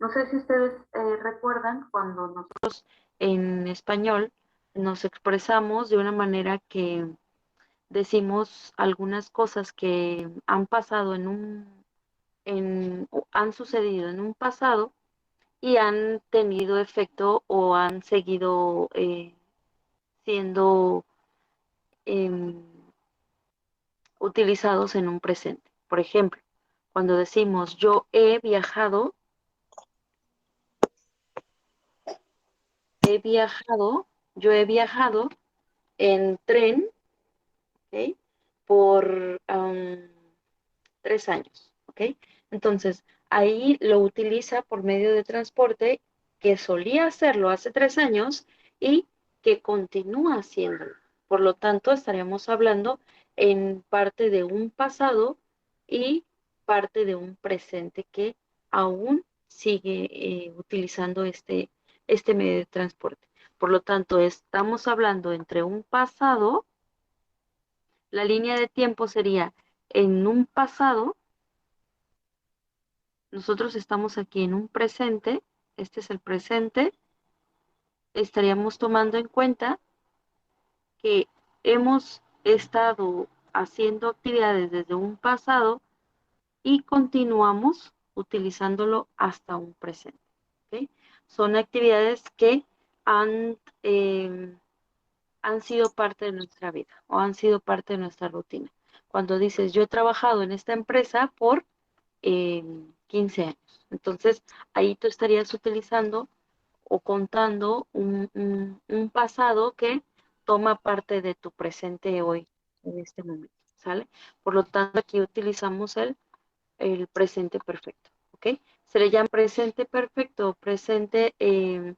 No sé si ustedes recuerdan cuando nosotros en español nos expresamos de una manera que decimos algunas cosas que han pasado han sucedido en un pasado y han tenido efecto o han seguido siendo em, utilizados en un presente. Por ejemplo, cuando decimos he viajado, yo he viajado en tren, ¿ok? Por 3 años, ¿ok? Entonces, ahí lo utiliza por medio de transporte que solía hacerlo hace 3 años y que continúa haciéndolo. Por lo tanto, estaríamos hablando en parte de un pasado y parte de un presente que aún sigue utilizando este medio de transporte. Por lo tanto, estamos hablando entre un pasado, la línea de tiempo sería en un pasado. Nosotros estamos aquí en un presente, este es el presente, estaríamos tomando en cuenta que hemos estado haciendo actividades desde un pasado y continuamos utilizándolo hasta un presente. ¿Okay? Son actividades que han, eh, han sido parte de nuestra vida o han sido parte de nuestra rutina. Cuando dices, yo he trabajado en esta empresa por 15 años. Entonces, ahí tú estarías utilizando o contando un pasado que toma parte de tu presente hoy, en este momento, ¿sale? Por lo tanto, aquí utilizamos el presente perfecto, ¿ok? Se le llama presente perfecto, presente en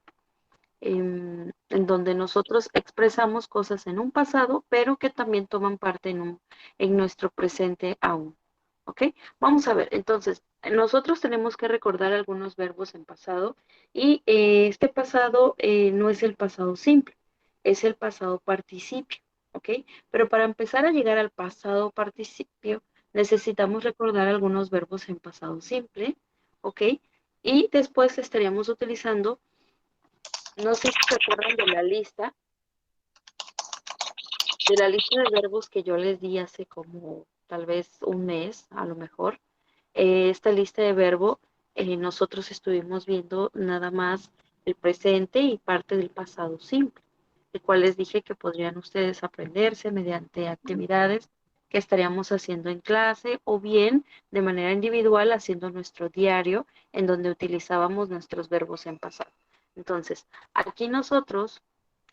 donde nosotros expresamos cosas en un pasado, pero que también toman parte en nuestro presente aún. ¿Ok? Vamos a ver, entonces, nosotros tenemos que recordar algunos verbos en pasado y este pasado no es el pasado simple, es el pasado participio. ¿Ok? Pero para empezar a llegar al pasado participio, necesitamos recordar algunos verbos en pasado simple. ¿Ok? Y después estaríamos utilizando, no sé si se acuerdan de la lista de verbos que yo les di hace como tal vez un mes, a lo mejor. Esta lista de verbo, nosotros estuvimos viendo nada más el presente y parte del pasado simple, el cual les dije que podrían ustedes aprenderse mediante actividades que estaríamos haciendo en clase o bien de manera individual haciendo nuestro diario en donde utilizábamos nuestros verbos en pasado. Entonces, aquí nosotros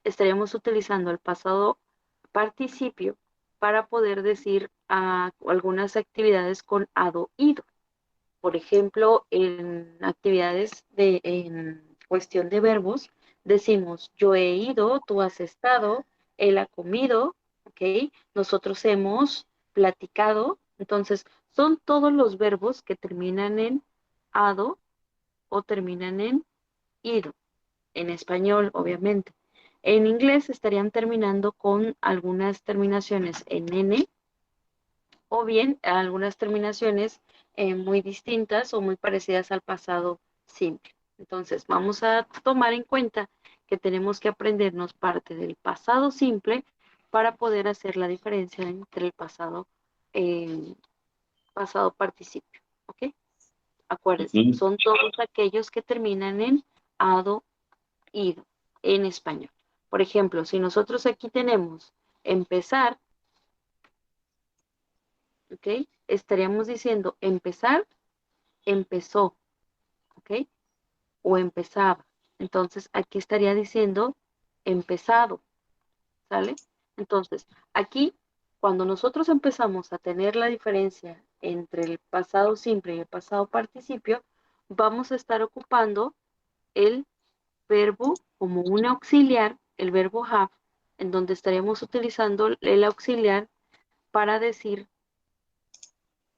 estaríamos utilizando el pasado participio para poder decir algunas actividades con ado, ido. Por ejemplo, en actividades en cuestión de verbos, decimos yo he ido, tú has estado, él ha comido, ¿ok? Nosotros hemos platicado. Entonces, son todos los verbos que terminan en ado o terminan en ido, en español, obviamente. En inglés estarían terminando con algunas terminaciones en N o bien algunas terminaciones muy distintas o muy parecidas al pasado simple. Entonces, vamos a tomar en cuenta que tenemos que aprendernos parte del pasado simple para poder hacer la diferencia entre el eh, pasado participio. ¿Ok? Acuérdense, Ujú. son todos aquellos que terminan en ado, ido en español. Por ejemplo, si nosotros aquí tenemos empezar, ¿ok? Estaríamos diciendo empezar, empezó, ¿ok? O empezaba. Entonces, aquí estaría diciendo empezado, ¿sale? Entonces, aquí, cuando nosotros empezamos a tener la diferencia entre el pasado simple y el pasado participio, vamos a estar ocupando el verbo como un auxiliar, el verbo have, en donde estaríamos utilizando el auxiliar para decir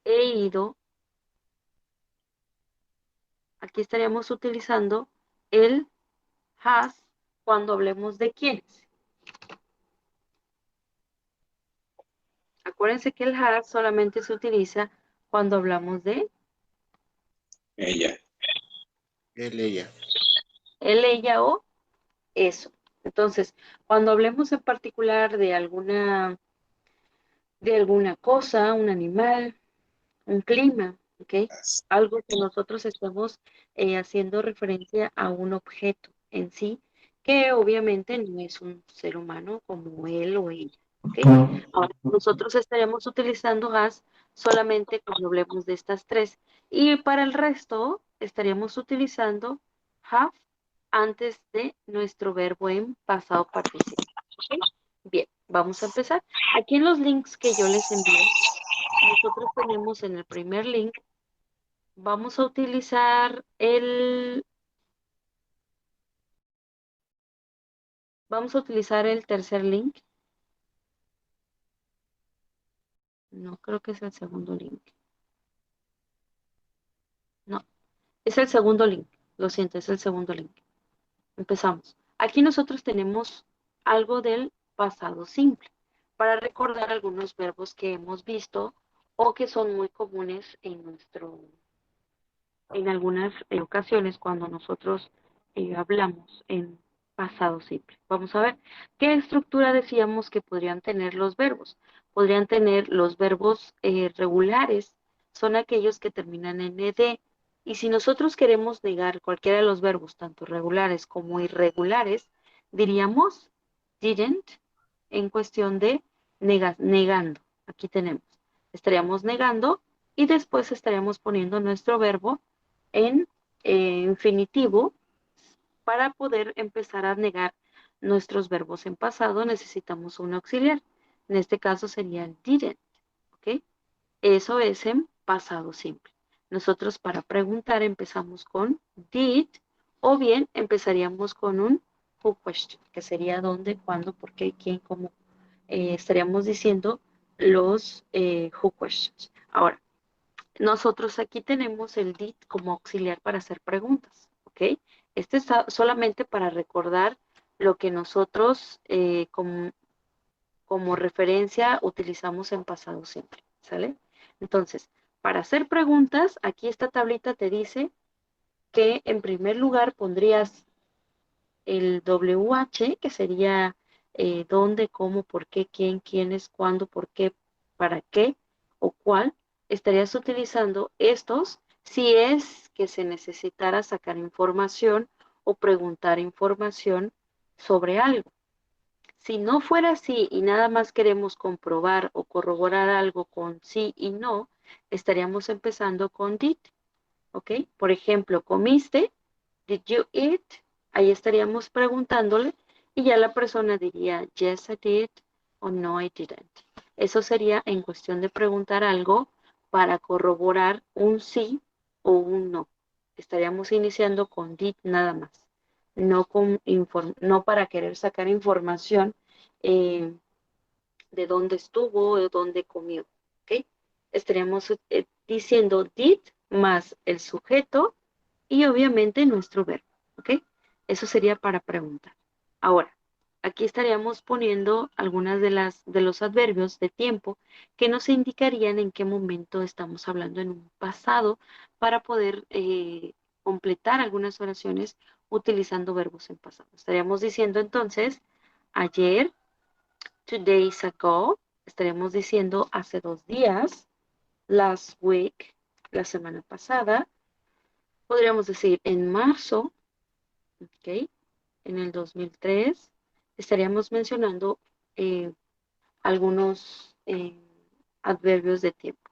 he ido. Aquí estaríamos utilizando el has cuando hablemos de quiénes. Acuérdense que el has solamente se utiliza cuando hablamos de Ella. Él, ella. Él, ella o eso. Entonces, cuando hablemos en particular de alguna cosa, un animal, un clima, ¿ok? As- Algo que nosotros estamos haciendo referencia a un objeto en sí, que obviamente no es un ser humano como él o ella, ¿ok? Ahora, nosotros estaremos utilizando has solamente cuando hablemos de estas tres, y para el resto estaríamos utilizando have antes de nuestro verbo en pasado participio, ¿ok? Bien, vamos a empezar. Aquí en los links que yo les envié, nosotros tenemos en el primer link, vamos a utilizar el tercer link. No, creo que es el segundo link. No, es el segundo link. Lo siento, es el segundo link. Empezamos. Aquí nosotros tenemos algo del pasado simple para recordar algunos verbos que hemos visto o que son muy comunes en algunas ocasiones cuando nosotros hablamos en pasado simple. Vamos a ver qué estructura decíamos que podrían tener los verbos. Podrían tener los verbos regulares, son aquellos que terminan en ed. Y si nosotros queremos negar cualquiera de los verbos, tanto regulares como irregulares, diríamos didn't en cuestión de negando. Aquí tenemos. Estaríamos negando y después estaríamos poniendo nuestro verbo en infinitivo. Para poder empezar a negar nuestros verbos en pasado necesitamos un auxiliar. En este caso sería el didn't, ¿ok? Eso es en pasado simple. Nosotros para preguntar empezamos con did o bien empezaríamos con un who question, que sería dónde, cuándo, por qué, quién, cómo. Estaríamos diciendo los who questions. Ahora, nosotros aquí tenemos el did como auxiliar para hacer preguntas, ¿ok? Este está solamente para recordar lo que nosotros como referencia utilizamos en pasado simple, ¿sale? Entonces, para hacer preguntas, aquí esta tablita te dice que en primer lugar pondrías el WH, que sería dónde, cómo, por qué, quién, quiénes, cuándo, por qué, para qué o cuál. Estarías utilizando estos si es que se necesitara sacar información o preguntar información sobre algo. Si no fuera así y nada más queremos comprobar o corroborar algo con sí y no, estaríamos empezando con did, ¿ok? Por ejemplo, ¿comiste? Did you eat? Ahí estaríamos preguntándole y ya la persona diría yes I did o no I didn't. Eso sería en cuestión de preguntar algo para corroborar un sí o un no. Estaríamos iniciando con did nada más, no para querer sacar información eh, de dónde estuvo o dónde comió. ¿Ok? Estaríamos diciendo did más el sujeto y obviamente nuestro verbo, ¿ok? Eso sería para preguntar. Ahora, aquí estaríamos poniendo algunas de los adverbios de tiempo que nos indicarían en qué momento estamos hablando en un pasado para poder completar algunas oraciones utilizando verbos en pasado. Estaríamos diciendo entonces ayer, 2 days ago, estaríamos diciendo hace 2 días, last week, la semana pasada, podríamos decir en marzo, ¿ok? En el 2003 estaríamos mencionando eh, algunos adverbios de tiempo.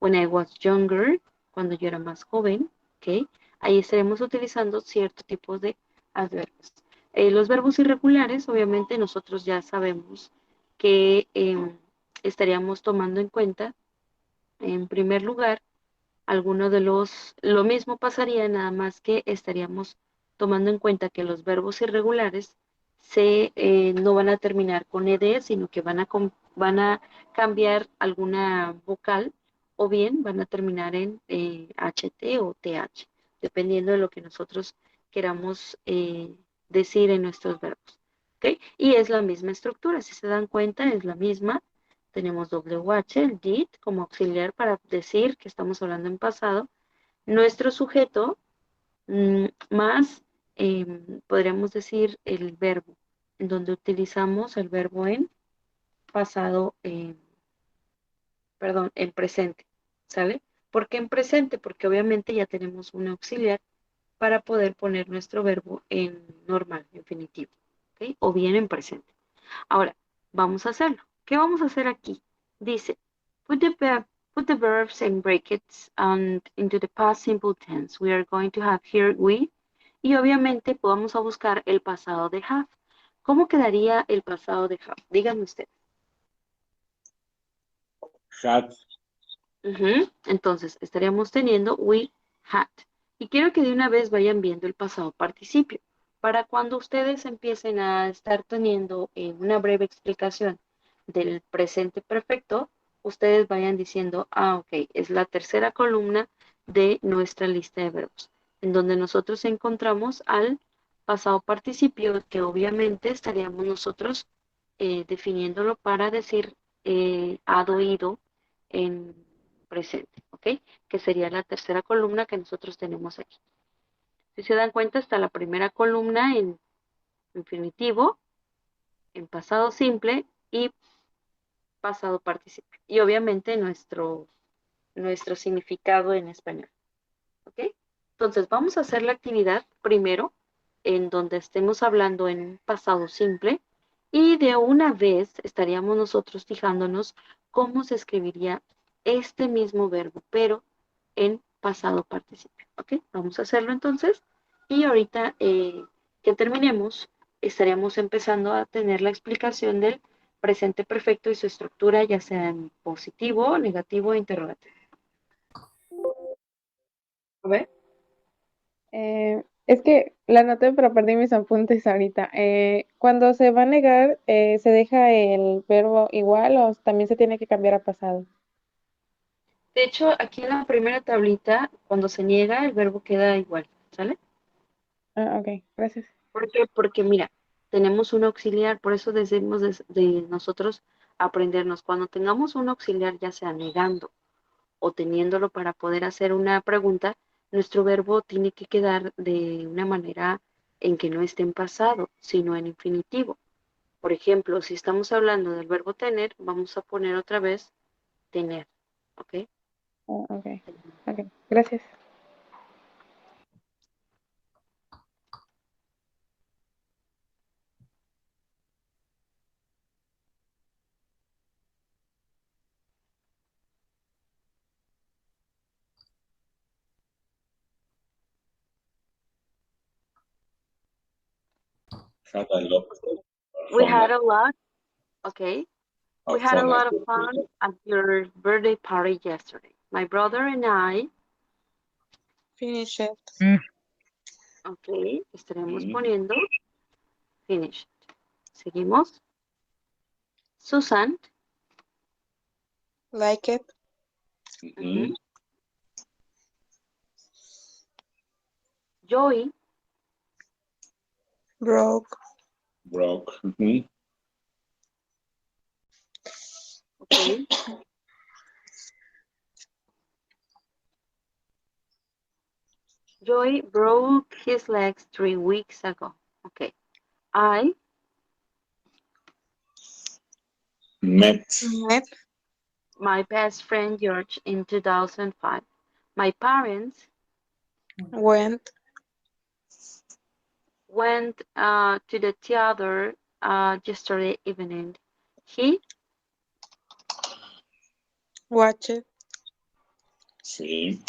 When I was younger, cuando yo era más joven, ¿ok? Ahí estaremos utilizando cierto tipo de adverbios. Los verbos irregulares, obviamente nosotros ya sabemos que estaríamos tomando en cuenta, en primer lugar, lo mismo pasaría, nada más que estaríamos tomando en cuenta que los verbos irregulares no van a terminar con ed, sino que van a cambiar alguna vocal o bien van a terminar en ht o th, dependiendo de lo que nosotros queramos decir en nuestros verbos. ¿Ok? Y es la misma estructura, si se dan cuenta, es la misma. Tenemos WH, el did, como auxiliar para decir que estamos hablando en pasado. Nuestro sujeto, más podríamos decir el verbo, en donde utilizamos el verbo en pasado, perdón, en presente, ¿sale? ¿Por qué en presente? Porque obviamente ya tenemos un auxiliar para poder poner nuestro verbo en normal, infinitivo, ¿ok? O bien en presente. Ahora, vamos a hacerlo. ¿Qué vamos a hacer aquí? Dice, put the verbs in brackets and into the past simple tense. We are going to have here we. Y obviamente vamos a buscar el pasado de have. ¿Cómo quedaría el pasado de have? Díganme ustedes. Had. Entonces, estaríamos teniendo we had. Y quiero que de una vez vayan viendo el pasado participio. Para cuando ustedes empiecen a estar teniendo una breve explicación del presente perfecto, ustedes vayan diciendo, ah, ok, es la tercera columna de nuestra lista de verbos, en donde nosotros encontramos al pasado participio, que obviamente estaríamos nosotros definiéndolo para decir had oído en presente, ¿ok? Que sería la tercera columna que nosotros tenemos aquí. Si se dan cuenta, está la primera columna en infinitivo, en pasado simple y pasado participio. Y obviamente nuestro significado en español, ¿ok? Entonces, vamos a hacer la actividad primero en donde estemos hablando en un pasado simple y de una vez estaríamos nosotros fijándonos cómo se escribiría este mismo verbo, pero en pasado participio. ¿Ok? Vamos a hacerlo entonces y ahorita que terminemos estaríamos empezando a tener la explicación del presente perfecto y su estructura, ya sea en positivo, negativo o interrogativo. A ver. Es que la anoté, pero perdí mis apuntes ahorita. Cuando se va a negar, ¿se deja el verbo igual o también se tiene que cambiar a pasado? De hecho, aquí en la primera tablita, cuando se niega, el verbo queda igual, ¿sale? Ah, ok, gracias. ¿Por qué? Porque mira, tenemos un auxiliar, por eso decimos de nosotros aprendernos. Cuando tengamos un auxiliar, ya sea negando o teniéndolo para poder hacer una pregunta, nuestro verbo tiene que quedar de una manera en que no esté en pasado, sino en infinitivo. Por ejemplo, si estamos hablando del verbo tener, vamos a poner otra vez tener, ¿ok? Ah, ok, ok, gracias. Had a lot We from had a lot, okay? We had a fun lot at of fun at your birthday party yesterday. My brother and I, Finish it. ok, estaremos Mm. poniendo finished. Seguimos. Susan, Like it. Mhm. Joey, Broke. Broke. Mhm. ok. Joey broke his legs 3 weeks ago. Okay. I Met. Met. my best friend George in 2005. My parents Went. went to the theater yesterday evening. He Watch it. Sí.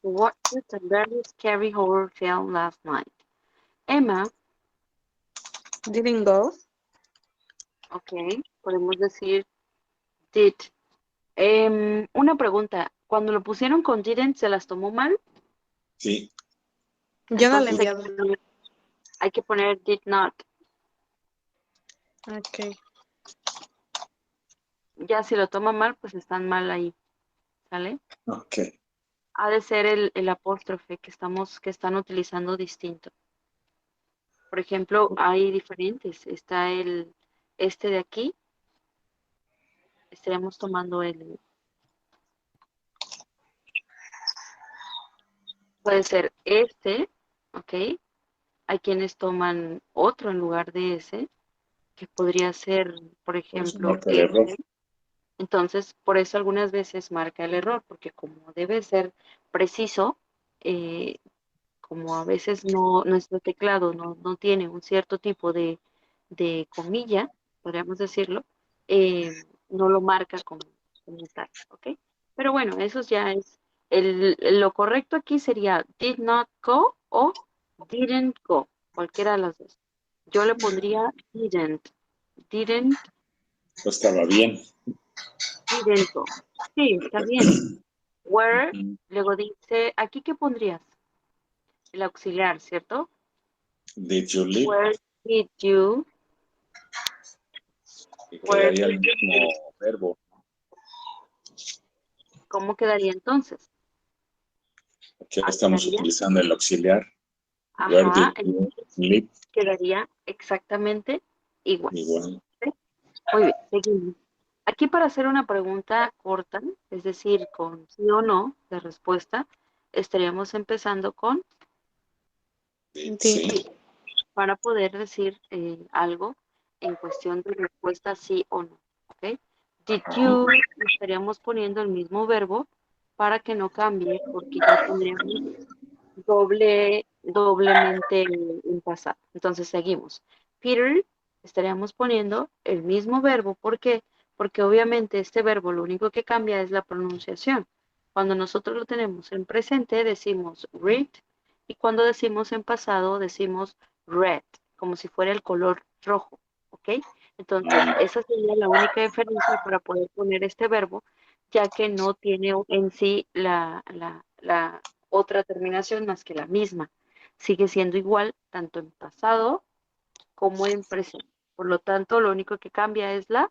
watched a very scary horror film last night. Emma, Didn't go. ok, podemos decir did. Una pregunta, cuando lo pusieron con didn't, ¿se las tomó mal? Sí. Yo no la he Entonces enviado. hay que poner did not. Ok. Ya si lo toma mal, pues están mal ahí, ¿sale? Ok. Ha de ser el apóstrofe que están utilizando distinto. Por ejemplo, hay diferentes. Está este de aquí, estaríamos tomando puede ser este, ¿ok? Hay quienes toman otro en lugar de ese, que podría ser, por Por eso ejemplo, marca el error. ese. Entonces, por eso algunas veces marca el error, porque como debe ser preciso, eh, como a veces nuestro teclado no tiene un cierto tipo de comilla, podríamos decirlo, no lo marca como tal, ¿ok? Pero bueno, eso ya es, lo correcto aquí sería did not go o didn't go, cualquiera de las dos. Yo le pondría didn't, Pues estaba bien. didn't go. Sí, está bien. Where, Ujú. luego dice, ¿aquí qué pondrías? El auxiliar, ¿cierto? Did you leave? Where did you, Y where quedaría did el you leave? mismo verbo. ¿Cómo quedaría entonces? Aquí estamos Quedaría, utilizando el auxiliar. Where ajá, did you entonces live? quedaría exactamente igual. Igual. ¿Sí? Muy bien, seguimos. Aquí para hacer una pregunta corta, es decir, con sí o no de respuesta, estaríamos empezando con Did, Did. sí. para poder decir algo en cuestión de respuesta sí o no. ¿Ok? Did Ujú. you, estaríamos poniendo el mismo verbo para que no cambie, porque ya tendríamos doblemente en pasado. Entonces seguimos. Peter, estaríamos poniendo el mismo verbo. ¿Por qué? Porque obviamente este verbo lo único que cambia es la pronunciación. Cuando nosotros lo tenemos en presente decimos read y cuando decimos en pasado decimos red, como si fuera el color rojo. ¿Ok? Entonces, esa sería la única diferencia para poder poner este verbo, ya que no tiene en sí la otra terminación más que la misma. Sigue siendo igual tanto en pasado como en presente. Por lo tanto, lo único que cambia es La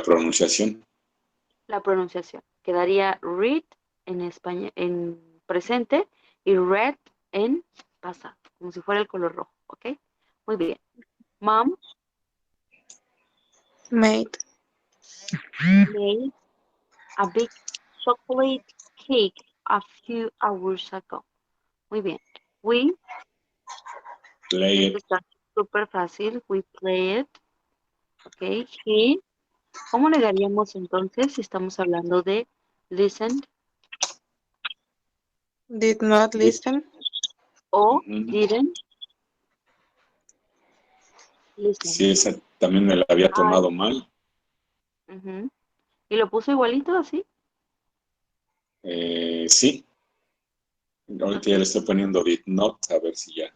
pronunciación. la pronunciación. Quedaría read en español, en presente y red en pasado, como si fuera el color rojo. ¿Ok? Muy bien. Mom Made. made a big chocolate cake a few hours ago. Muy bien. We, Play este it. está súper fácil. We play it. Ok. He, ¿cómo le daríamos entonces si estamos hablando de listen Did not listen. o Ujú. didn't listen? Sí, esa también me la había Ay, tomado mal. ujú. ¿Y lo puso igualito así? Sí, ahorita ya Ok, le estoy poniendo did not, a ver si ya.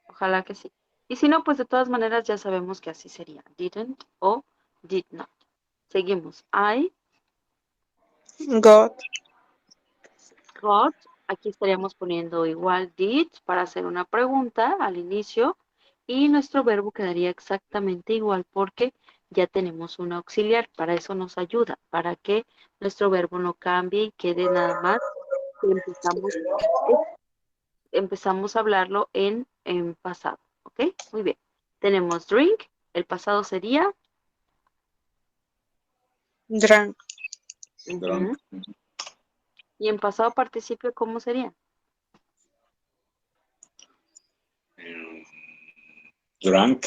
ojalá que sí. Y si no, pues de todas maneras ya sabemos que así sería. Didn't o did not. Seguimos. I Got. got. Aquí estaríamos poniendo igual did para hacer una pregunta al inicio y nuestro verbo quedaría exactamente igual porque ya tenemos un auxiliar. Para eso nos ayuda, para que nuestro verbo no cambie y quede nada más que eh, empezamos a hablarlo en pasado. ¿Ok? Muy bien. Tenemos drink, el pasado sería Drank. Drunk. ujú, y en pasado participio, ¿cómo sería? Eh, Drunk.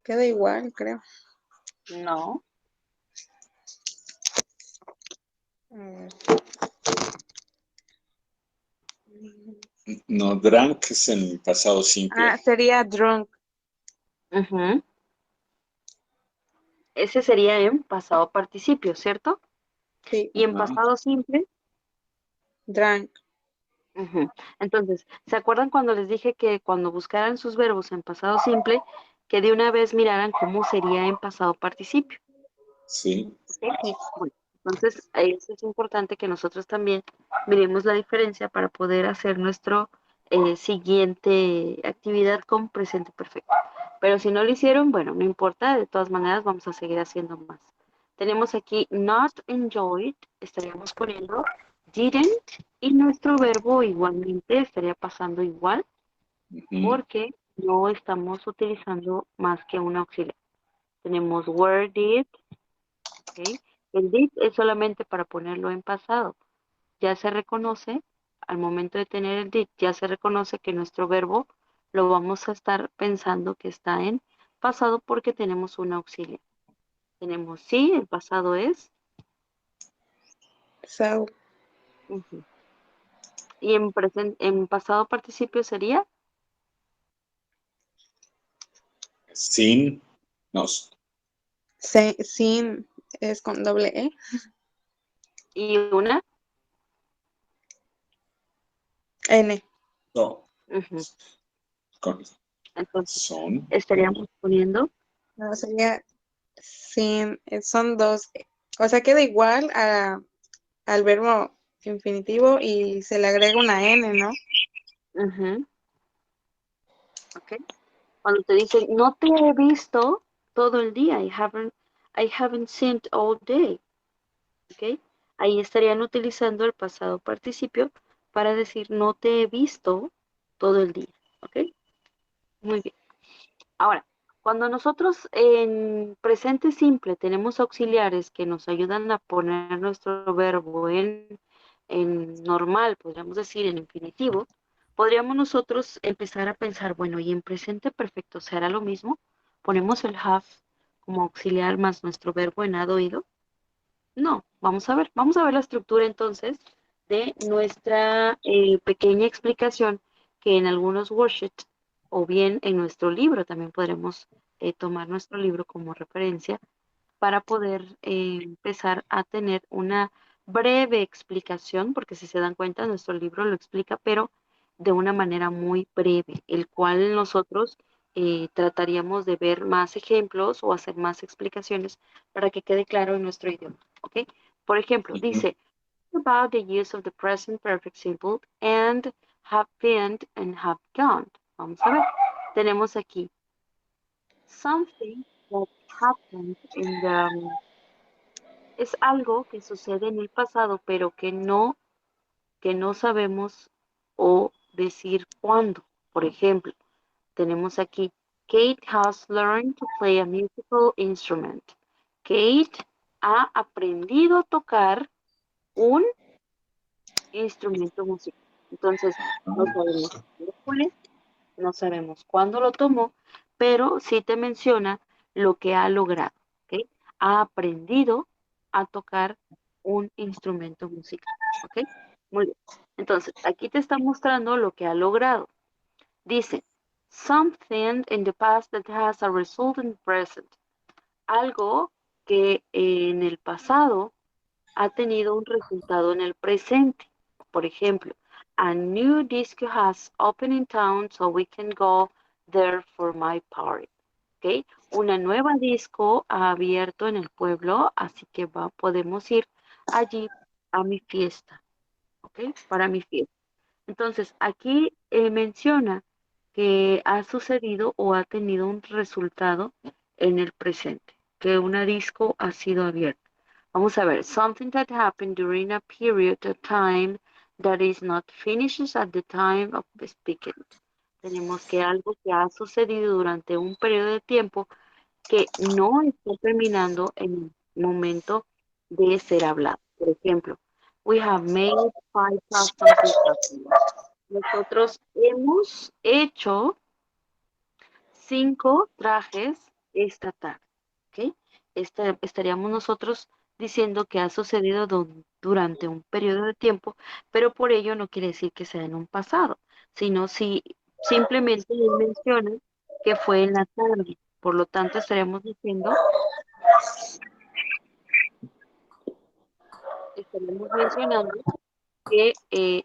Queda igual, creo. No. Mm. No, drunk es en pasado simple. Ah, sería drunk. Ujú. Ese sería en pasado participio, ¿cierto? Sí. Y en Ajá. pasado simple, Drank. ujú. Entonces, ¿se acuerdan cuando les dije que cuando buscaran sus verbos en pasado simple, que de una vez miraran cómo sería en pasado participio? Sí. ¿Ok? Sí. Bueno, entonces, eso es importante que nosotros también miremos la diferencia para poder hacer nuestro siguiente actividad con presente perfecto. Pero si no lo hicieron, bueno, no importa, de todas maneras vamos a seguir haciendo más. Tenemos aquí not enjoyed, estaríamos poniendo didn't y nuestro verbo igualmente estaría pasando igual Ujú. porque no estamos utilizando más que un auxiliar. Tenemos where did, ¿ok? El did es solamente para ponerlo en pasado. Ya se reconoce, al momento de tener el did, ya se reconoce que nuestro verbo lo vamos a estar pensando que está en pasado porque tenemos un auxiliar. Tenemos sí, el pasado es. So, Ujú. Y en pasado participio sería. Sin, no, sin es con doble E. Y una. N. no, Ujú. con, Entonces, son, estaríamos poniendo. No, sería sin, son dos. O sea, queda igual al verbo infinitivo y se le agrega una N, ¿no? Ujú, ok. Cuando te dicen, no te he visto todo el día, I haven't seen all day, ok. Ahí estarían utilizando el pasado participio para decir, no te he visto todo el día, ok. Muy bien. Ahora, cuando nosotros en presente simple tenemos auxiliares que nos ayudan a poner nuestro verbo en normal, podríamos decir en infinitivo, podríamos nosotros empezar a pensar, bueno, y en presente perfecto, ¿será lo mismo? Ponemos el have como auxiliar más nuestro verbo en had oído. No, vamos a ver la estructura entonces de nuestra pequeña explicación que en algunos worksheets o bien en nuestro libro, también podremos tomar nuestro libro como referencia para poder empezar a tener una breve explicación, porque si se dan cuenta, nuestro libro lo explica, pero de una manera muy breve, el cual nosotros trataríamos de ver más ejemplos o hacer más explicaciones para que quede claro en nuestro idioma. ¿Ok? Por ejemplo, ujú, dice about the use of the present perfect simple and have been and have gone. Vamos a ver. Tenemos aquí something that happened in the es algo que sucede en el pasado, pero que no sabemos o decir cuándo. Por ejemplo, tenemos aquí, Kate has learned to play a musical instrument. Kate ha aprendido a tocar un instrumento musical. Entonces, no sabemos cuándo fue, no sabemos cuándo lo tomó, pero sí te menciona lo que ha logrado, ¿ok? Ha aprendido a tocar un instrumento musical, ¿ok? Muy bien. Entonces, aquí te está mostrando lo que ha logrado. Dice, something in the past that has a result in the present. Algo que en el pasado ha tenido un resultado en el presente. Por ejemplo, a new disco has opened in town, so we can go there for my party. ¿Ok? Una nueva disco ha abierto en el pueblo, así que podemos ir allí a mi fiesta. ¿Ok? Para mi fiesta. Entonces, aquí menciona que ha sucedido o ha tenido un resultado en el presente, que una disco ha sido abierta. Vamos a ver, something that happened during a period of time that is not finished at the time of speaking. Tenemos que algo que ha sucedido durante un periodo de tiempo que no está terminando en el momento de ser hablado. Por ejemplo, we have made 5,000 customers. Nosotros hemos hecho 5 trajes esta tarde, ¿ok? Estaríamos nosotros diciendo que ha sucedido durante un periodo de tiempo, pero por ello no quiere decir que sea en un pasado, sino si simplemente él menciona que fue en la tarde. Por lo tanto, estaríamos mencionando que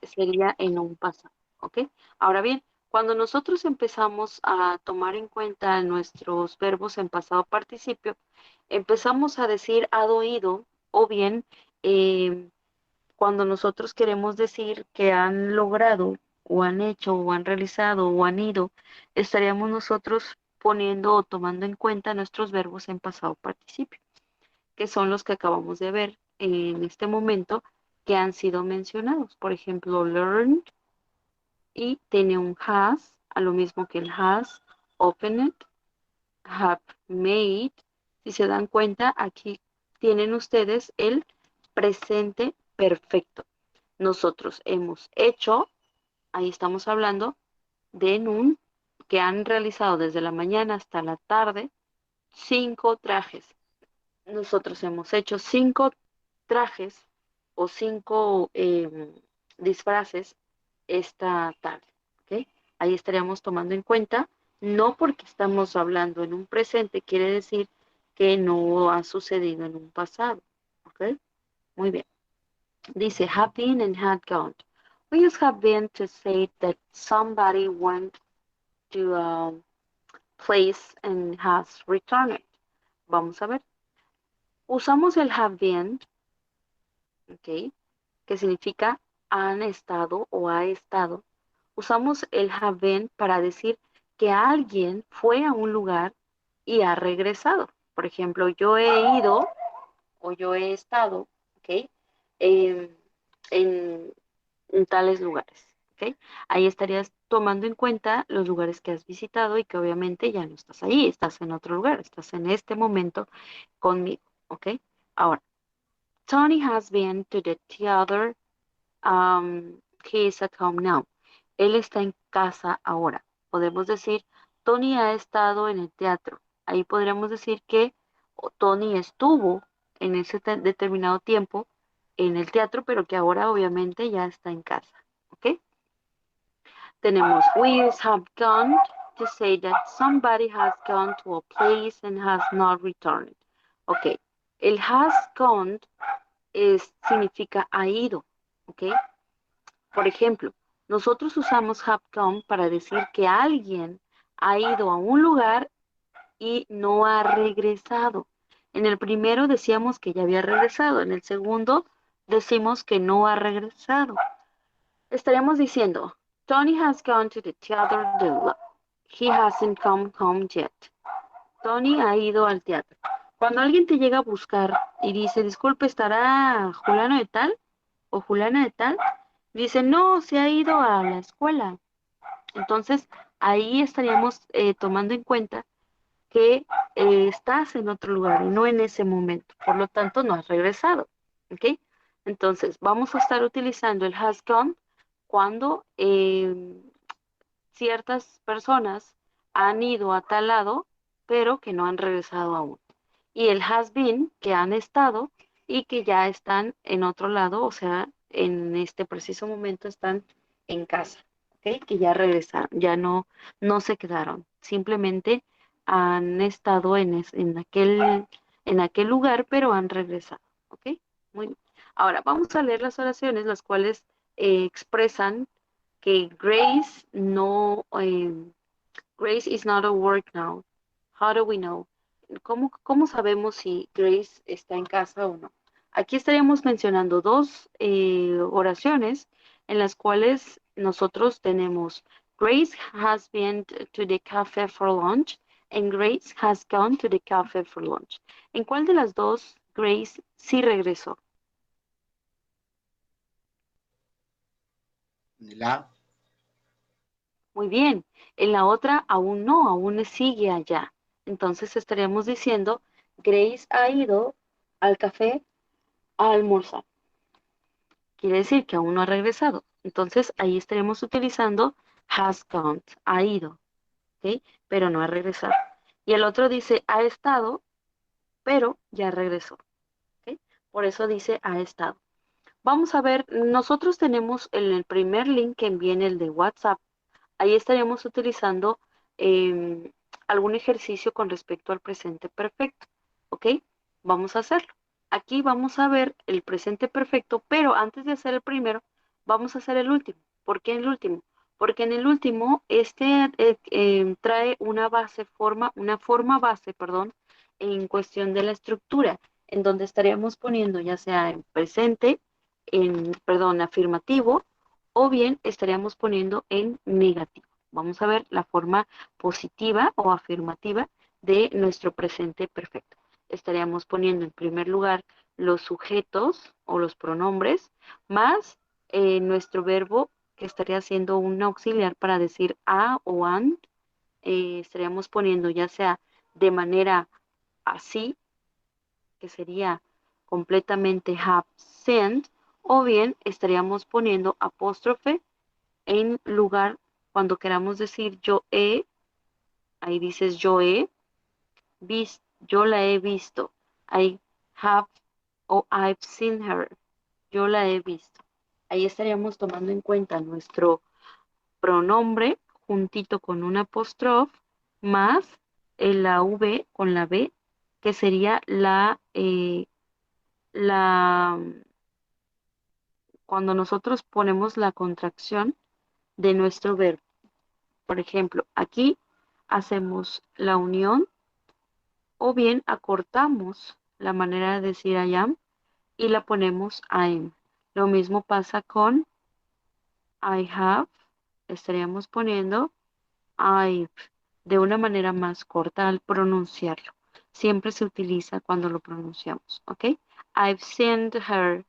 sería en un pasado, ¿ok? Ahora bien, cuando nosotros empezamos a tomar en cuenta nuestros verbos en pasado participio, empezamos a decir had oído o bien cuando nosotros queremos decir que han logrado o han hecho o han realizado o han ido, estaríamos nosotros poniendo o tomando en cuenta nuestros verbos en pasado participio, que son los que acabamos de ver en este momento que han sido mencionados. Por ejemplo, learned y tiene un has, a lo mismo que el has, opened, have made. Si se dan cuenta, aquí tienen ustedes el presente perfecto. Nosotros hemos hecho, ahí estamos hablando de que han realizado desde la mañana hasta la tarde 5 trajes. Nosotros hemos hecho 5 trajes o 5 disfraces esta tarde. ¿Ok? Ahí estaríamos tomando en cuenta, no porque estamos hablando en un presente, quiere decir que no ha sucedido en un pasado. ¿Ok? Muy bien. Dice, have been and had gone. We use have been to say that somebody went to a place and has returned. Vamos a ver. Usamos el have been, ¿ok? Que significa han estado o ha estado. Usamos el have been para decir que alguien fue a un lugar y ha regresado. Por ejemplo, yo he ido o yo he estado, ¿ok? En, en- en tales lugares, ¿ok? Ahí estarías tomando en cuenta los lugares que has visitado y que obviamente ya no estás ahí, estás en otro lugar, estás en este momento conmigo, ¿ok? Ahora, Tony has been to the theater. He is at home now. Él está en casa ahora. Podemos decir, Tony ha estado en el teatro. Ahí podríamos decir que Tony estuvo en ese determinado tiempo en el teatro, pero que ahora obviamente ya está en casa. ¿Ok? Tenemos, we have gone to say that somebody has gone to a place and has not returned. Ok. El has gone significa ha ido. ¿Ok? Por ejemplo, nosotros usamos have gone para decir que alguien ha ido a un lugar y no ha regresado. En el primero decíamos que ya había regresado, en el segundo decimos que no ha regresado. Estaríamos diciendo, Tony has gone to the theater. He hasn't come home yet. Tony ha ido al teatro. Cuando alguien te llega a buscar y dice, disculpe, ¿estará Julano de tal o Julana de tal? Dice, no, se ha ido a la escuela. Entonces, ahí estaríamos tomando en cuenta que estás en otro lugar y no en ese momento. Por lo tanto, no has regresado. ¿Ok? Entonces, vamos a estar utilizando el has gone cuando ciertas personas han ido a tal lado, pero que no han regresado aún. Y el has been, que han estado y que ya están en otro lado, o sea, en este preciso momento están en casa, ¿ok? Que ya regresaron, ya no se quedaron, simplemente han estado en aquel lugar, pero han regresado, ¿ok? Muy bien. Ahora, vamos a leer las oraciones, las cuales expresan que Grace is not at work now. How do we know? ¿Cómo sabemos si Grace está en casa o no? Aquí estaríamos mencionando dos oraciones en las cuales nosotros tenemos Grace has been to the cafe for lunch and Grace has gone to the cafe for lunch. ¿En cuál de las dos Grace sí regresó? La, Muy bien. En la otra aún no, aún sigue allá. Entonces estaríamos diciendo, Grace ha ido al café a almorzar. Quiere decir que aún no ha regresado. Entonces ahí estaríamos utilizando has gone, ha ido, ¿ok? Pero no ha regresado. Y el otro dice ha estado, pero ya regresó, ¿ok? Por eso dice ha estado. Vamos a ver, nosotros tenemos en el primer link que envié en el de WhatsApp. Ahí estaríamos utilizando eh, algún ejercicio con respecto al presente perfecto. ¿Ok? Vamos a hacerlo. Aquí vamos a ver el presente perfecto, pero antes de hacer el primero, vamos a hacer el último. ¿Por qué el último? Porque en el último, trae una forma base, perdón, en cuestión de la estructura, en donde estaríamos poniendo ya sea en presente, perdón, afirmativo, o bien estaríamos poniendo en negativo. Vamos a ver la forma positiva o afirmativa de nuestro presente perfecto. Estaríamos poniendo en primer lugar los sujetos o los pronombres más nuestro verbo que estaría siendo un auxiliar para decir a o an. Estaríamos poniendo ya sea de manera así, que sería completamente have sent, o bien estaríamos poniendo apóstrofe en lugar, cuando queramos decir yo he, ahí dices yo he visto, yo la he visto. I have o I've seen her. Yo la he visto. Ahí estaríamos tomando en cuenta nuestro pronombre juntito con un apóstrofe más la V con la B, que sería la cuando nosotros ponemos la contracción de nuestro verbo. Por ejemplo, aquí hacemos la unión o bien acortamos la manera de decir I am y la ponemos I'm. Lo mismo pasa con I have, estaríamos poniendo I've de una manera más corta al pronunciarlo. Siempre se utiliza cuando lo pronunciamos, ¿ok? I've seen her,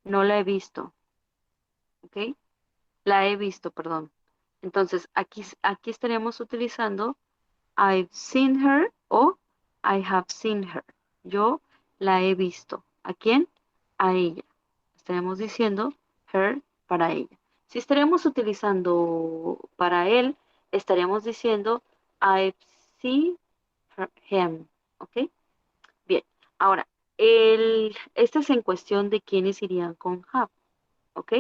no la he visto, ¿ok? La he visto, perdón. Entonces, aquí estaríamos utilizando I've seen her o I have seen her. Yo la he visto. ¿A quién? A ella. Estaríamos diciendo her para ella. Si estaríamos utilizando para él, estaríamos diciendo I've seen him. ¿Ok? Bien. Ahora, este es en cuestión de quiénes irían con have. ¿Ok?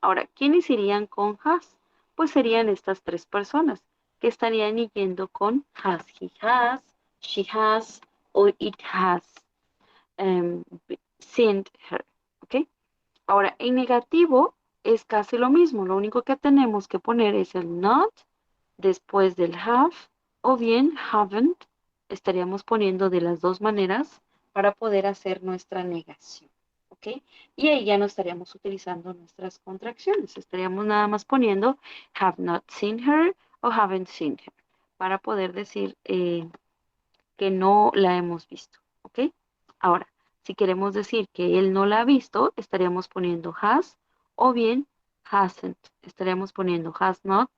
Ahora, ¿quiénes irían con has? Pues serían estas tres personas que estarían yendo con has, he has, she has o it has um, sent her. ¿Ok? Ahora, en negativo es casi lo mismo. Lo único que tenemos que poner es el not después del have o bien haven't. Estaríamos poniendo de las dos maneras para poder hacer nuestra negación. ¿Ok? Y ahí ya no estaríamos utilizando nuestras contracciones. Estaríamos nada más poniendo have not seen her o haven't seen her para poder decir que no la hemos visto. ¿Ok? Ahora, si queremos decir que él no la ha visto, estaríamos poniendo has o bien hasn't. Estaríamos poniendo has not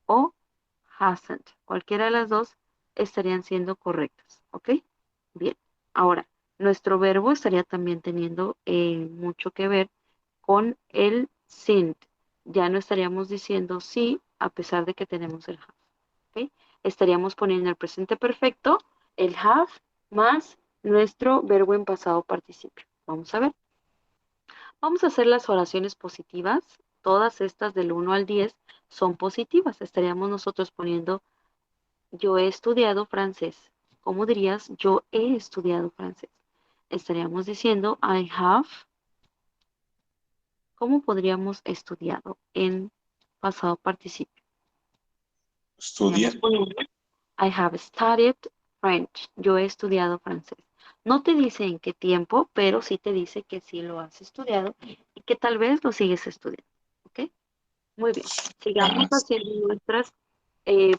o hasn't. Cualquiera de las dos estarían siendo correctas. ¿Ok? Bien. Ahora, nuestro verbo estaría también teniendo mucho que ver con el sind. Ya no estaríamos diciendo sí a pesar de que tenemos el have. ¿Ok? Estaríamos poniendo el presente perfecto, el have, más nuestro verbo en pasado participio. Vamos a ver. Vamos a hacer las oraciones positivas. Todas estas del 1 al 10 son positivas. Estaríamos nosotros poniendo yo he estudiado francés. ¿Cómo dirías yo he estudiado francés? Estaríamos diciendo I have. ¿Cómo podríamos estudiado en pasado participio? Estudia. I have studied French. Yo he estudiado francés. No te dice en qué tiempo, pero sí te dice que sí lo has estudiado y que tal vez lo sigues estudiando. ¿Ok? Muy bien. Sigamos haciendo nuestras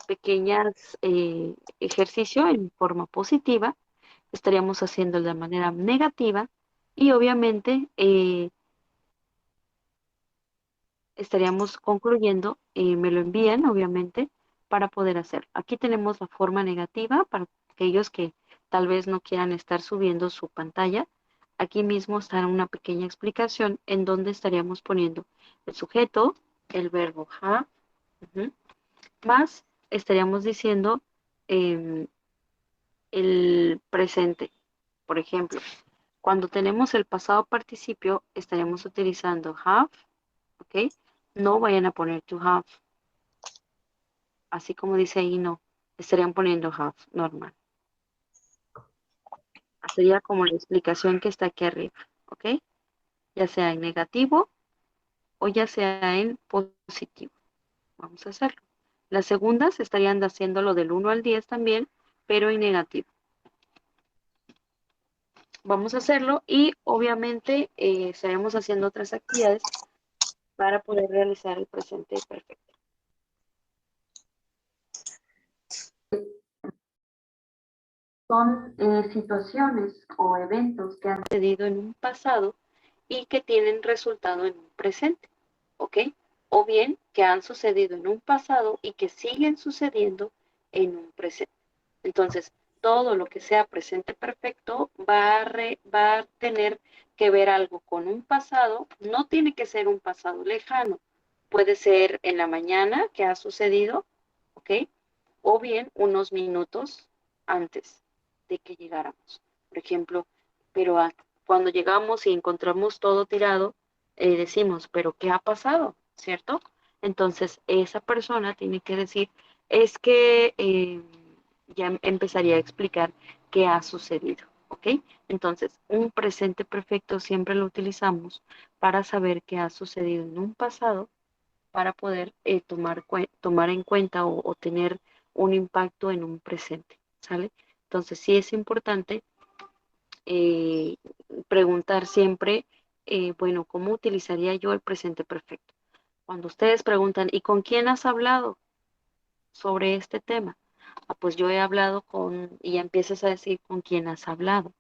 pequeñas ejercicios en forma positiva. Estaríamos haciendo de manera negativa y obviamente estaríamos concluyendo, me lo envían obviamente para poder hacer. Aquí tenemos la forma negativa para aquellos que tal vez no quieran estar subiendo su pantalla. Aquí mismo está una pequeña explicación en donde estaríamos poniendo el sujeto, el verbo have, más estaríamos diciendo el presente. Por ejemplo, cuando tenemos el pasado participio, estaríamos utilizando have, ¿ok? No vayan a poner to have. Así como dice ahí, no. Estarían poniendo have, normal. Sería como la explicación que está aquí arriba, ¿ok? Ya sea en negativo o ya sea en positivo. Vamos a hacerlo. Las segundas estarían haciéndolo del 1 al 10 también, pero en negativo. Vamos a hacerlo y obviamente estaremos haciendo otras actividades para poder realizar el presente perfecto. Son situaciones o eventos que han sucedido en un pasado y que tienen resultado en un presente, ¿ok? O bien que han sucedido en un pasado y que siguen sucediendo en un presente. Entonces, todo lo que sea presente perfecto va a tener que ver algo con un pasado, no tiene que ser un pasado lejano, puede ser en la mañana que ha sucedido, ¿ok? O bien unos minutos antes de que llegáramos. Por ejemplo, pero cuando llegamos y encontramos todo tirado, decimos, pero ¿qué ha pasado? ¿Cierto? Entonces, esa persona tiene que decir, es que ya empezaría a explicar qué ha sucedido, ¿ok? Entonces, un presente perfecto siempre lo utilizamos para saber qué ha sucedido en un pasado para poder tomar en cuenta o tener un impacto en un presente, ¿sale? Entonces, sí es importante eh, preguntar siempre, bueno, ¿cómo utilizaría yo el presente perfecto? Cuando ustedes preguntan, ¿y con quién has hablado sobre este tema? Ah, pues yo he hablado con, y ya empiezas a decir con quién has hablado,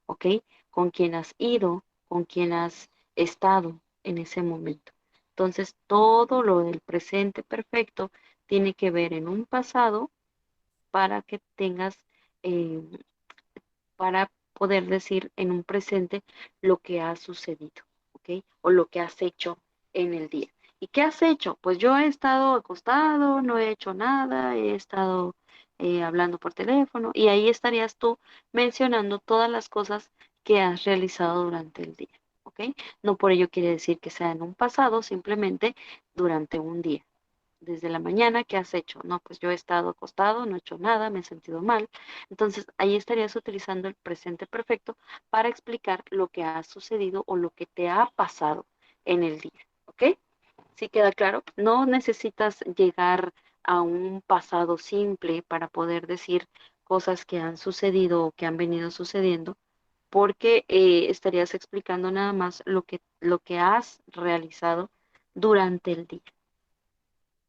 ¿ok? Con quién has ido, con quién has estado en ese momento. Entonces, todo lo del presente perfecto tiene que ver en un pasado para que tengas, eh, para poder decir en un presente lo que ha sucedido, ¿ok? O lo que has hecho en el día. ¿Y qué has hecho? Pues yo he estado acostado, no he hecho nada, he estado hablando por teléfono y ahí estarías tú mencionando todas las cosas que has realizado durante el día, ¿ok? No por ello quiere decir que sea en un pasado, simplemente durante un día desde la mañana, ¿qué has hecho? No, pues yo he estado acostado, no he hecho nada, me he sentido mal. Entonces, ahí estarías utilizando el presente perfecto para explicar lo que ha sucedido o lo que te ha pasado en el día, ¿ok? ¿Sí queda claro? No necesitas llegar a un pasado simple para poder decir cosas que han sucedido o que han venido sucediendo, porque estarías explicando nada más lo que has realizado durante el día,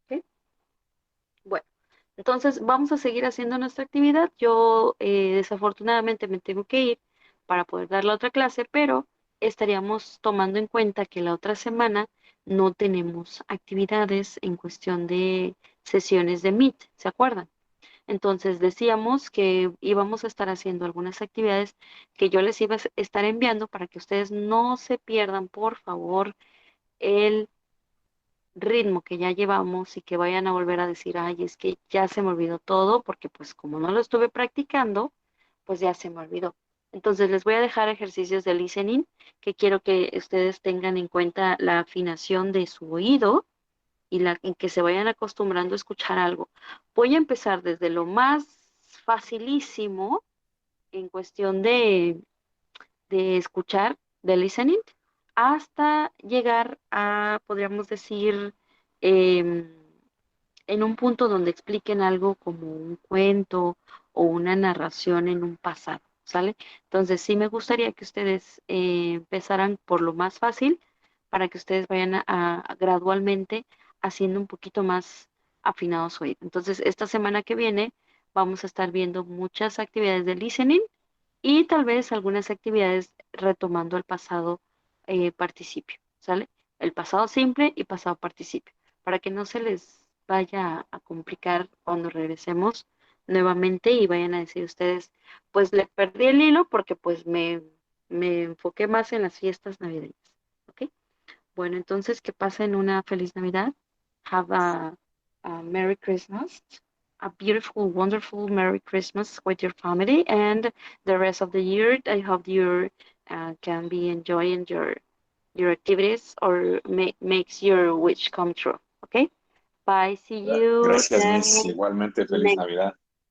¿ok? Bueno, entonces vamos a seguir haciendo nuestra actividad. Yo desafortunadamente me tengo que ir para poder dar la otra clase, pero estaríamos tomando en cuenta que la otra semana no tenemos actividades en cuestión de sesiones de Meet, ¿se acuerdan? Entonces decíamos que íbamos a estar haciendo algunas actividades que yo les iba a estar enviando para que ustedes no se pierdan, por favor, el ritmo que ya llevamos y que vayan a volver a decir, ay, es que ya se me olvidó todo, porque pues como no lo estuve practicando, pues ya se me olvidó. Entonces les voy a dejar ejercicios de listening que quiero que ustedes tengan en cuenta la afinación de su oído y que se vayan acostumbrando a escuchar algo. Voy a empezar desde lo más facilísimo en cuestión de escuchar, de listening, hasta llegar a, podríamos decir, em, en un punto donde expliquen algo como un cuento o una narración en un pasado, ¿sale? Entonces sí me gustaría que ustedes empezaran por lo más fácil para que ustedes vayan gradualmente haciendo un poquito más afinado su oído. Entonces esta semana que viene vamos a estar viendo muchas actividades de listening y tal vez algunas actividades retomando el pasado participio, ¿sale? El pasado simple y pasado participio, para que no se les vaya a complicar cuando regresemos nuevamente y vayan a decir ustedes, pues le perdí el hilo porque pues me enfoqué más en las fiestas navideñas, ¿ok? Bueno, entonces que pasen una feliz Navidad. Have a Merry Christmas, a beautiful, wonderful Merry Christmas with your family, and the rest of the year. I hope you can be enjoying your activities or makes your wish come true. Okay. Bye. See you Gracias, Miss. Igualmente, feliz next Navidad.